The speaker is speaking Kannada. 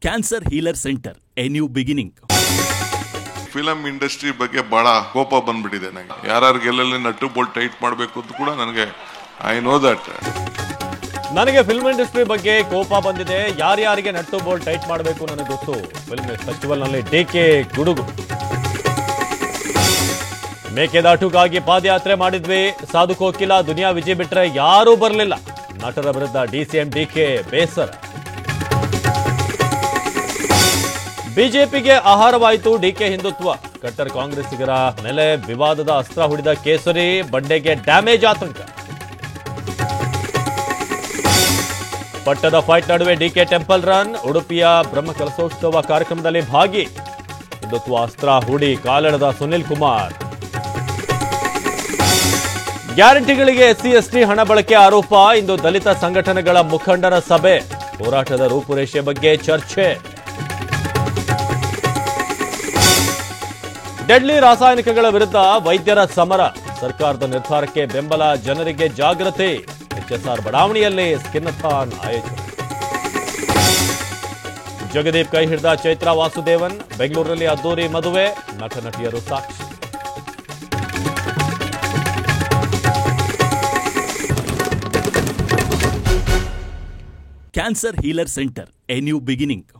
Cancer healer centre a new beginning. Film industry ಬಗ್ಗೆ ಬಹಳ ಕೋಪ ಬಂದ್ಬಿಟ್ಟಿದೆ ನನಗೆ. ಯಾರು ಎಲ್ಲೆಲ್ಲಿ ನಟ್ಟು ಬೋಲ್ಟ್ ಟೈಟ್ ಮಾಡಬೇಕು ಅಂತ ಕೂಡ ನನಗೆ ಐ ನೋ ದಟ್. ನನಗೆ ಫಿಲ್ಮ್ ಇಂಡಸ್ಟ್ರಿ ಬಗ್ಗೆ ಕೋಪ ಬಂದಿದೆ. ಯಾರ್ಯಾರಿಗೆ ನಟ್ಟು ಬೋಲ್ಟ್ ಟೈಟ್ ಮಾಡಬೇಕು ನನಗೆ ಗೊತ್ತು. ಫಿಲ್ಮ್ ಫೆಸ್ಟಿವಲ್ ನಲ್ಲಿ ಡಿಕೆ ಗುಡುಗು. ಮೇಕೆದಾಟುಗಾಗಿ ಪಾದಯಾತ್ರೆ ಮಾಡಿದ್ವಿ. ಸಾಧು ಕೋಕಿಲ, ದುನಿಯಾ ವಿಜಯ್ ಬಿಟ್ರೆ ಯಾರೂ ಬರಲಿಲ್ಲ. ನಟರ ವಿರುದ್ಧ ಡಿಸಿಎಂ ಡಿಕೆ ಬೇಸರ. ಬಿಜೆಪಿಗೆ ಆಹಾರವಾಯಿತು ಡಿಕೆ ಹಿಂದುತ್ವ. ಕಟ್ಟರ್ ಕಾಂಗ್ರೆಸ್ಸಿಗರ ಮೇಲೆ ವಿವಾದದ ಅಸ್ತ್ರ ಹುಡಿದ ಕೇಸರಿ. ಬಂಡೆಗೆ ಡ್ಯಾಮೇಜ್ ಆತಂಕ. ಪಟ್ಟದ ಫೈಟ್ ನಡುವೆ ಡಿಕೆ ಟೆಂಪಲ್ ರನ್. ಉಡುಪಿಯ ಬ್ರಹ್ಮಕಲಶೋತ್ಸವ ಕಾರ್ಯಕ್ರಮದಲ್ಲಿ ಭಾಗಿ. ಹಿಂದುತ್ವ ಅಸ್ತ್ರ ಹೂಡಿ ಕಾಲೆಳೆದ ಸುನಿಲ್ ಕುಮಾರ್. ಗ್ಯಾರಂಟಿಗಳಿಗೆ ಎಸ್ಸಿ ಎಸ್ಟಿ ಹಣ ಬಳಕೆ ಆರೋಪ. ಇಂದು ದಲಿತ ಸಂಘಟನೆಗಳ ಮುಖಂಡರ ಸಭೆ. ಹೋರಾಟದ ರೂಪುರೇಷೆ ಬಗ್ಗೆ ಚರ್ಚೆ. ಡೆಡ್ಲಿ ರಾಸಾಯನಿಕಗಳ ವಿರುದ್ಧ ವೈದ್ಯರ ಸಮರ. ಸರ್ಕಾರದ ನಿರ್ಧಾರಕ್ಕೆ ಬೆಂಬಲ, ಜನರಿಗೆ ಜಾಗೃತಿ. ಎಚ್ಎಸ್ಆರ್ ಬಡಾವಣೆಯಲ್ಲಿ ಸ್ಕಿನ್ನಥಾನ್ ಆಯೋಜನೆ. ಜಗದೀಪ್ ಕೈ ಹಿಡಿದ ಚೈತ್ರಾ ವಾಸುದೇವನ್. ಬೆಂಗಳೂರಿನಲ್ಲಿ ಅದ್ದೂರಿ ಮದುವೆ. ನಟ ನಟಿಯರು ಸಾಕ್ಷಿ. Cancer healer centre a new beginning.